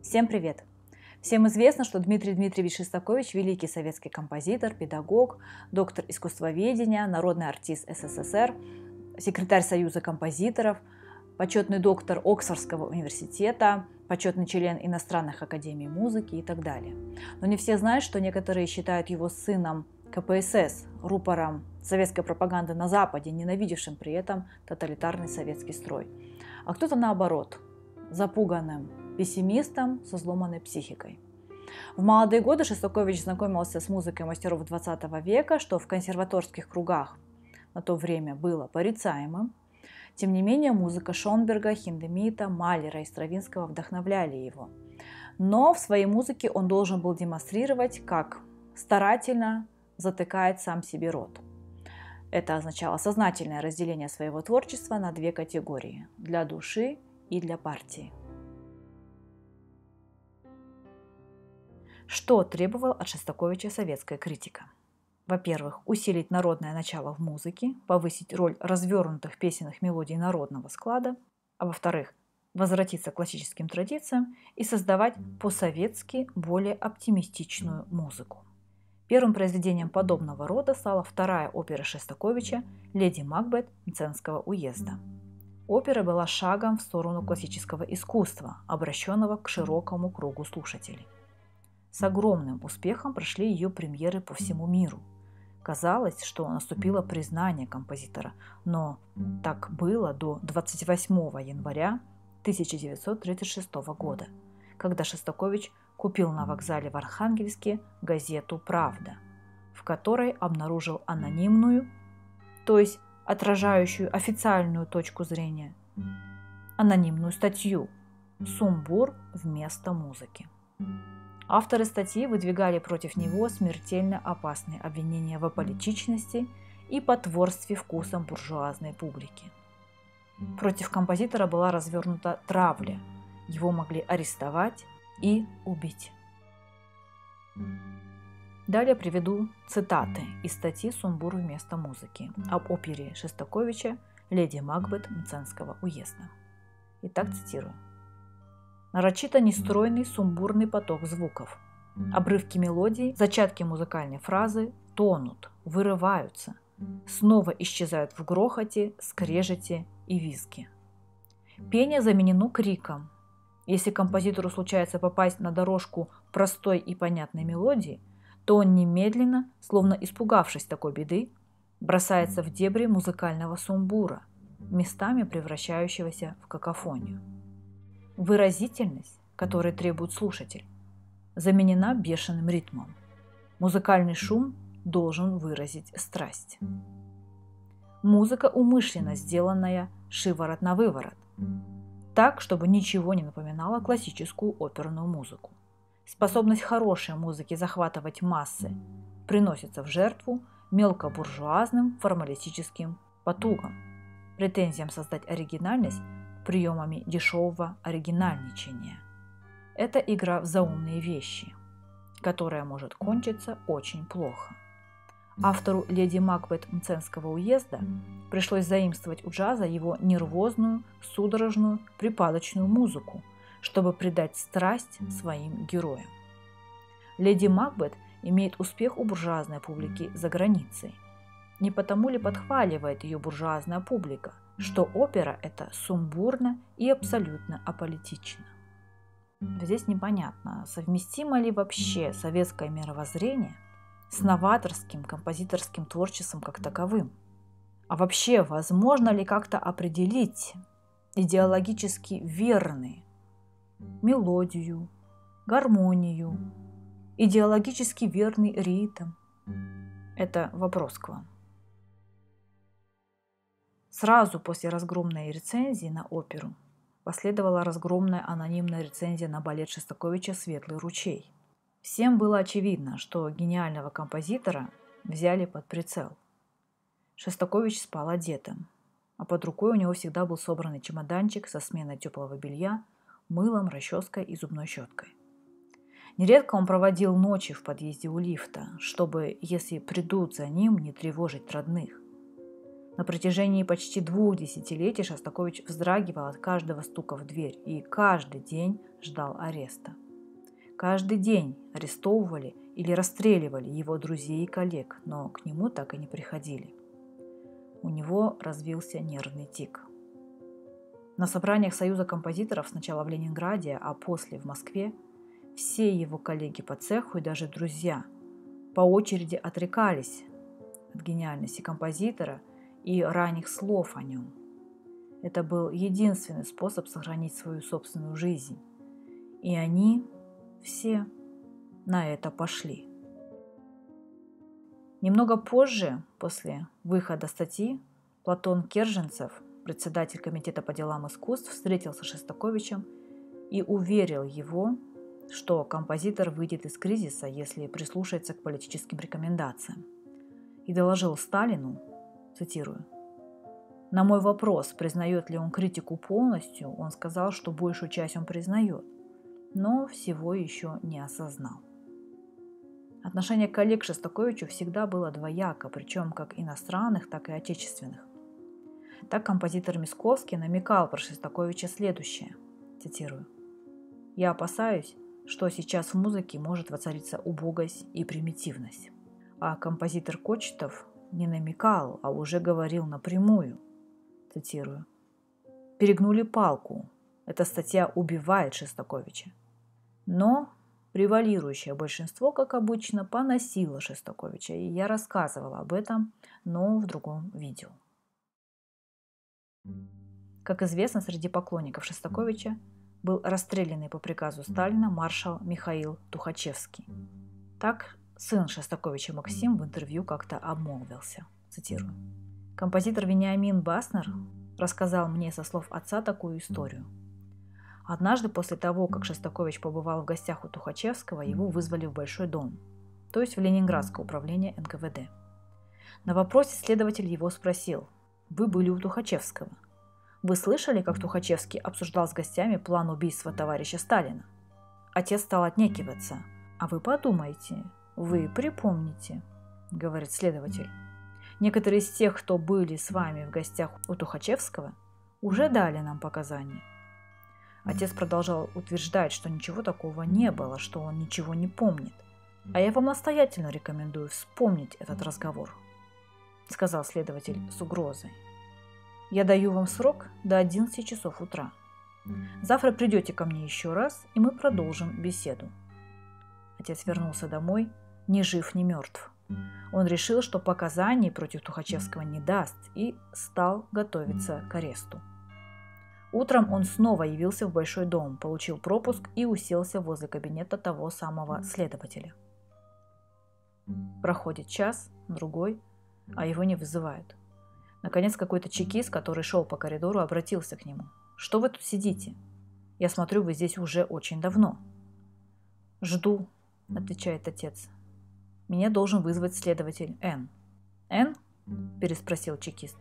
Всем привет! Всем известно, что Дмитрий Дмитриевич Шостакович – великий советский композитор, педагог, доктор искусствоведения, народный артист СССР, секретарь Союза композиторов, почетный доктор Оксфордского университета, почетный член иностранных академий музыки и так далее. Но не все знают, что некоторые считают его сыном КПСС, рупором советской пропаганды на Западе, ненавидевшим при этом тоталитарный советский строй. А кто-то наоборот, запуганным пессимистом со сломанной психикой. В молодые годы Шостакович знакомился с музыкой мастеров XX века, что в консерваторских кругах на то время было порицаемым. Тем не менее, музыка Шонберга, Хиндемита, Малера и Стравинского вдохновляли его. Но в своей музыке он должен был демонстрировать, как старательно затыкает сам себе рот. Это означало сознательное разделение своего творчества на две категории – для души и для партии. Что требовал от Шостаковича советская критика? Во-первых, усилить народное начало в музыке, повысить роль развернутых песенных мелодий народного склада, а во-вторых, возвратиться к классическим традициям и создавать по-советски более оптимистичную музыку. Первым произведением подобного рода стала вторая опера Шостаковича «Леди Макбет» Мценского уезда. Опера была шагом в сторону классического искусства, обращенного к широкому кругу слушателей. С огромным успехом прошли ее премьеры по всему миру. Казалось, что наступило признание композитора, но так было до 28 января 1936 года, когда Шостакович купил на вокзале в Архангельске газету «Правда», в которой обнаружил анонимную, то есть отражающую официальную точку зрения, анонимную статью «Сумбур вместо музыки». Авторы статьи выдвигали против него смертельно опасные обвинения в аполитичности и потворстве вкусам буржуазной публики. Против композитора была развернута травля, его могли арестовать и убить. Далее приведу цитаты из статьи «Сумбур вместо музыки» об опере Шостаковича «Леди Макбет» Мценского уезда. Итак, цитирую. Нарочито нестройный сумбурный поток звуков. Обрывки мелодий, зачатки музыкальной фразы тонут, вырываются, снова исчезают в грохоте, скрежете и визге. Пение заменено криком. Если композитору случается попасть на дорожку простой и понятной мелодии, то он немедленно, словно испугавшись такой беды, бросается в дебри музыкального сумбура, местами превращающегося в какофонию. Выразительность, которой требует слушатель, заменена бешеным ритмом. Музыкальный шум должен выразить страсть. Музыка умышленно сделанная шиворот на выворот, так, чтобы ничего не напоминало классическую оперную музыку. Способность хорошей музыки захватывать массы приносится в жертву мелкобуржуазным формалистическим потугам, претензиям создать оригинальность приемами дешевого оригинальничания. Это игра в заумные вещи, которая может кончиться очень плохо. Автору «Леди Макбет» Мценского уезда пришлось заимствовать у джаза его нервозную, судорожную, припадочную музыку, чтобы придать страсть своим героям. «Леди Макбет» имеет успех у буржуазной публики за границей. Не потому ли подхваливает ее буржуазная публика, что опера эта сумбурна и абсолютно аполитична? Здесь непонятно, совместимо ли вообще советское мировоззрение с новаторским композиторским творчеством как таковым? А вообще, возможно ли как-то определить идеологически верные мелодию, гармонию, идеологически верный ритм? Это вопрос к вам. Сразу после разгромной рецензии на оперу последовала разгромная анонимная рецензия на балет Шостаковича «Светлый ручей». Всем было очевидно, что гениального композитора взяли под прицел. Шостакович спал одетым, а под рукой у него всегда был собранный чемоданчик со сменой теплого белья, мылом, расческой и зубной щеткой. Нередко он проводил ночи в подъезде у лифта, чтобы, если придут за ним, не тревожить родных. На протяжении почти 2 десятилетий Шостакович вздрагивал от каждого стука в дверь и каждый день ждал ареста. Каждый день арестовывали или расстреливали его друзей и коллег, но к нему так и не приходили. У него развился нервный тик. На собраниях Союза композиторов сначала в Ленинграде, а после в Москве все его коллеги по цеху и даже друзья по очереди отрекались от гениальности композитора и ранних слов о нем. Это был единственный способ сохранить свою собственную жизнь. И они все на это пошли. Немного позже, после выхода статьи, Платон Керженцев, председатель Комитета по делам искусств, встретился с Шостаковичем и уверил его, что композитор выйдет из кризиса, если прислушается к политическим рекомендациям. И доложил Сталину, цитирую: «На мой вопрос, признает ли он критику полностью, он сказал, что большую часть он признает, но всего еще не осознал». Отношение коллег к Шостаковичу всегда было двояко, причем как иностранных, так и отечественных. Так композитор Мисковский намекал про Шостаковича следующее, цитирую: «Я опасаюсь, что сейчас в музыке может воцариться убогость и примитивность». А композитор Кочетов не намекал, а уже говорил напрямую, цитирую: «Перегнули палку. Эта статья убивает Шостаковича». Но превалирующее большинство, как обычно, поносило Шостаковича, и я рассказывала об этом, но в другом видео. Как известно, среди поклонников Шостаковича был расстрелянный по приказу Сталина маршал Михаил Тухачевский. Так сын Шостаковича Максим в интервью как-то обмолвился, цитирую: «Композитор Вениамин Баснер рассказал мне со слов отца такую историю. Однажды после того, как Шостакович побывал в гостях у Тухачевского, его вызвали в Большой дом, то есть в Ленинградское управление НКВД. На вопросе следователь его спросил: «Вы были у Тухачевского. Вы слышали, как Тухачевский обсуждал с гостями план убийства товарища Сталина?» Отец стал отнекиваться. «А вы подумайте, вы припомните», — говорит следователь. «Некоторые из тех, кто были с вами в гостях у Тухачевского, уже дали нам показания». Отец продолжал утверждать, что ничего такого не было, что он ничего не помнит. «А я вам настоятельно рекомендую вспомнить этот разговор», — сказал следователь с угрозой. «Я даю вам срок до 11 часов утра. Завтра придете ко мне еще раз, и мы продолжим беседу». Отец вернулся домой, ни жив, ни мертв. Он решил, что показаний против Тухачевского не даст, и стал готовиться к аресту. Утром он снова явился в Большой дом, получил пропуск и уселся возле кабинета того самого следователя. Проходит час, другой, а его не вызывают. Наконец какой-то чекист, который шел по коридору, обратился к нему. «Что вы тут сидите? Я смотрю, вы здесь уже очень давно». «Жду», — отвечает отец. «Меня должен вызвать следователь Н». «Н?» – переспросил чекист.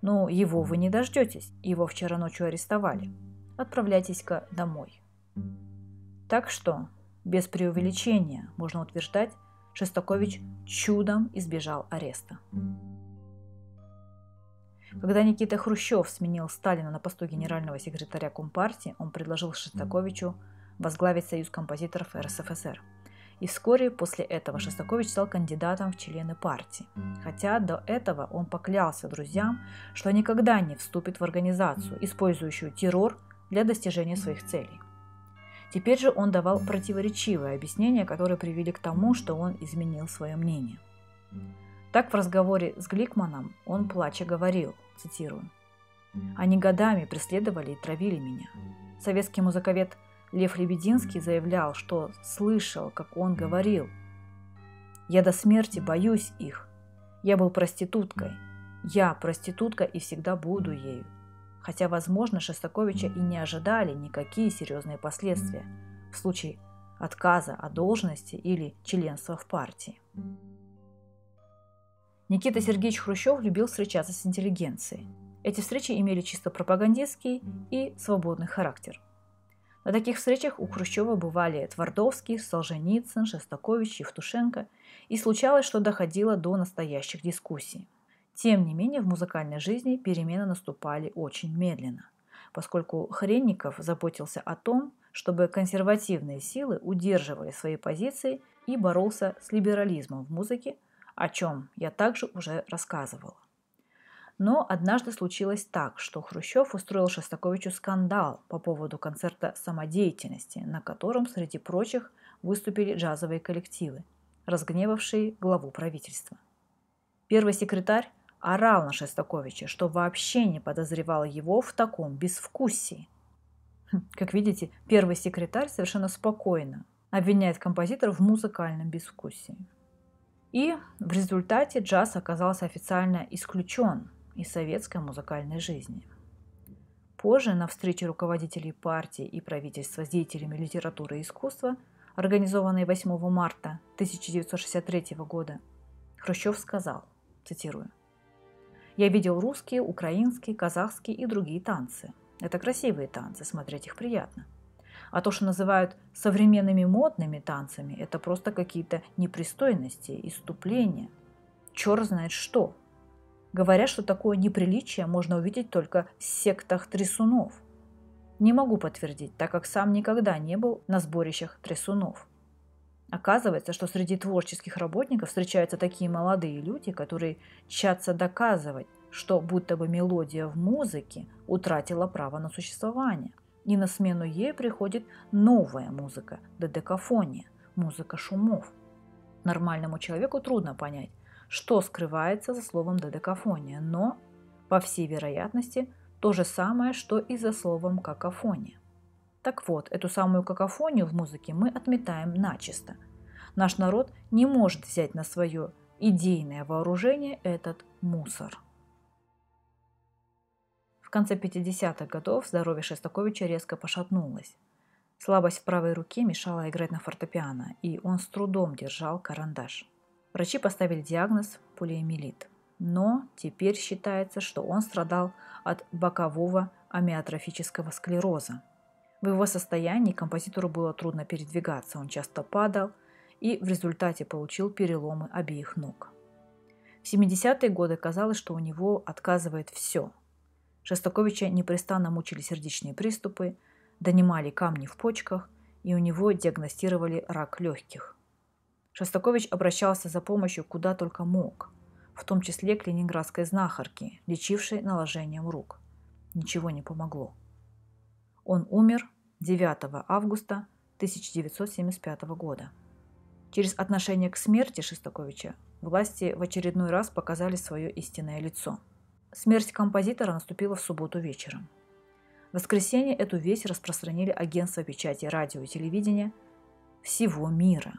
«Ну, его вы не дождетесь. Его вчера ночью арестовали. Отправляйтесь-ка домой». Так что, без преувеличения, можно утверждать, Шостакович чудом избежал ареста. Когда Никита Хрущев сменил Сталина на посту генерального секретаря Компартии, он предложил Шостаковичу возглавить Союз композиторов РСФСР. И вскоре после этого Шостакович стал кандидатом в члены партии. Хотя до этого он поклялся друзьям, что никогда не вступит в организацию, использующую террор для достижения своих целей. Теперь же он давал противоречивые объяснения, которые привели к тому, что он изменил свое мнение. Так в разговоре с Гликманом он плача говорил, цитирую: «Они годами преследовали и травили меня. Советский музыковед Лев Лебединский заявлял, что слышал, как он говорил: «Я до смерти боюсь их. Я был проституткой. Я проститутка и всегда буду ею». Хотя, возможно, Шостаковича и не ожидали никакие серьезные последствия в случае отказа от должности или членства в партии. Никита Сергеевич Хрущев любил встречаться с интеллигенцией. Эти встречи имели чисто пропагандистский и свободный характер. На таких встречах у Хрущева бывали Твардовский, Солженицын, Шостакович, Евтушенко, и случалось, что доходило до настоящих дискуссий. Тем не менее, в музыкальной жизни перемены наступали очень медленно, поскольку Хренников заботился о том, чтобы консервативные силы удерживали свои позиции и боролся с либерализмом в музыке, о чем я также уже рассказывала. Но однажды случилось так, что Хрущев устроил Шостаковичу скандал по поводу концерта самодеятельности, на котором, среди прочих, выступили джазовые коллективы, разгневавшие главу правительства. Первый секретарь орал на Шостаковича, что вообще не подозревал его в таком безвкусии. Как видите, первый секретарь совершенно спокойно обвиняет композитора в музыкальном безвкусии. И в результате джаз оказался официально исключен из советской музыкальной жизни. Позже на встрече руководителей партии и правительства с деятелями литературы и искусства, организованной 8 марта 1963 года, Хрущев сказал, цитирую: «Я видел русские, украинские, казахские и другие танцы. Это красивые танцы, смотреть их приятно. А то, что называют современными модными танцами, это просто какие-то непристойности, исступления. Черт знает что. Говорят, что такое неприличие можно увидеть только в сектах трясунов. Не могу подтвердить, так как сам никогда не был на сборищах трясунов. Оказывается, что среди творческих работников встречаются такие молодые люди, которые тщатся доказывать, что будто бы мелодия в музыке утратила право на существование, и на смену ей приходит новая музыка, додекафония, музыка шумов. Нормальному человеку трудно понять, что скрывается за словом додекафония, но, по всей вероятности, то же самое, что и за словом какофония. Так вот, эту самую какофонию в музыке мы отметаем начисто. Наш народ не может взять на свое идейное вооружение этот мусор». В конце 50-х годов здоровье Шостаковича резко пошатнулось. Слабость в правой руке мешала играть на фортепиано, и он с трудом держал карандаш. Врачи поставили диагноз полиомиелит, но теперь считается, что он страдал от бокового амиотрофического склероза. В его состоянии композитору было трудно передвигаться, он часто падал и в результате получил переломы обеих ног. В 70-е годы казалось, что у него отказывает все. Шостаковича непрестанно мучили сердечные приступы, донимали камни в почках, и у него диагностировали рак легких. Шостакович обращался за помощью куда только мог, в том числе к ленинградской знахарке, лечившей наложением рук. Ничего не помогло. Он умер 9 августа 1975 года. Через отношение к смерти Шостаковича власти в очередной раз показали свое истинное лицо. Смерть композитора наступила в субботу вечером. В воскресенье эту весть распространили агентства печати, радио и телевидения всего мира.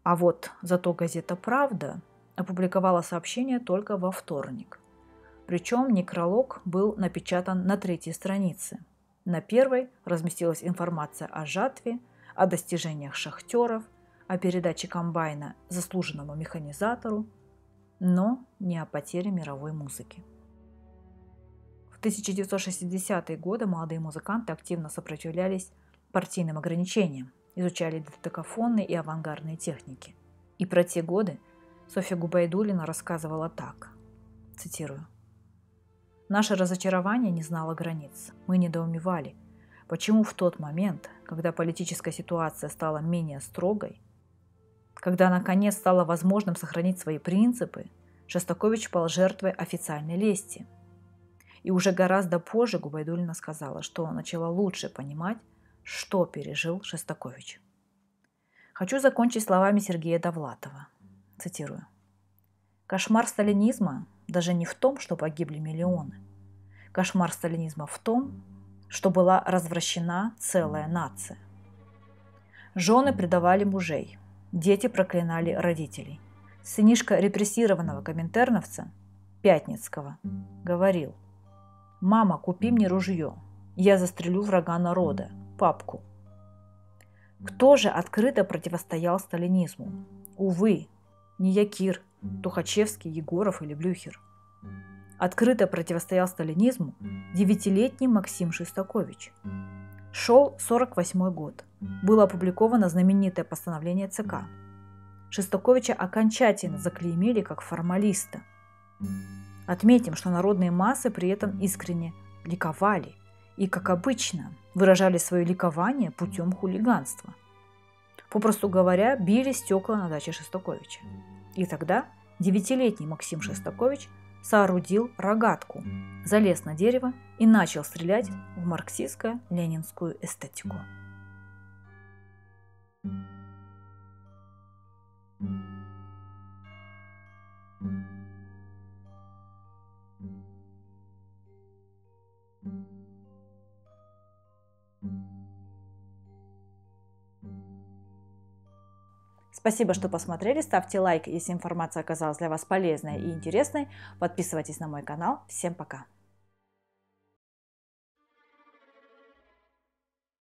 А вот зато газета «Правда» опубликовала сообщение только во вторник. Причем некролог был напечатан на 3-й странице. На 1-й разместилась информация о жатве, о достижениях шахтеров, о передаче комбайна заслуженному механизатору, но не о потере мировой музыки. В 1960-е годы молодые музыканты активно сопротивлялись партийным ограничениям, изучали додекафонные и авангардные техники. И про те годы Софья Губайдуллина рассказывала так, цитирую: «Наше разочарование не знало границ. Мы недоумевали, почему в тот момент, когда политическая ситуация стала менее строгой, когда наконец стало возможным сохранить свои принципы, Шостакович пал жертвой официальной лести». И уже гораздо позже Губайдуллина сказала, что начала лучше понимать, что пережил Шостакович. Хочу закончить словами Сергея Довлатова. Цитирую: «Кошмар сталинизма даже не в том, что погибли миллионы. Кошмар сталинизма в том, что была развращена целая нация. Жены предавали мужей, дети проклинали родителей. Сынишка репрессированного коминтерновца, Пятницкого, говорил: «Мама, купи мне ружье, я застрелю врага народа, папку». Кто же открыто противостоял сталинизму? Увы, не Якир, Тухачевский, Егоров или Блюхер. Открыто противостоял сталинизму 9-летний Максим Шостакович. Шел 1948 год. Было опубликовано знаменитое постановление ЦК. Шостаковича окончательно заклеймили как формалиста. Отметим, что народные массы при этом искренне ликовали и, как обычно, выражали свое ликование путем хулиганства. Попросту говоря, били стекла на даче Шостаковича. И тогда 9-летний Максим Шостакович соорудил рогатку, залез на дерево и начал стрелять в марксистско-ленинскую эстетику. Спасибо, что посмотрели. Ставьте лайк, если информация оказалась для вас полезной и интересной. Подписывайтесь на мой канал. Всем пока!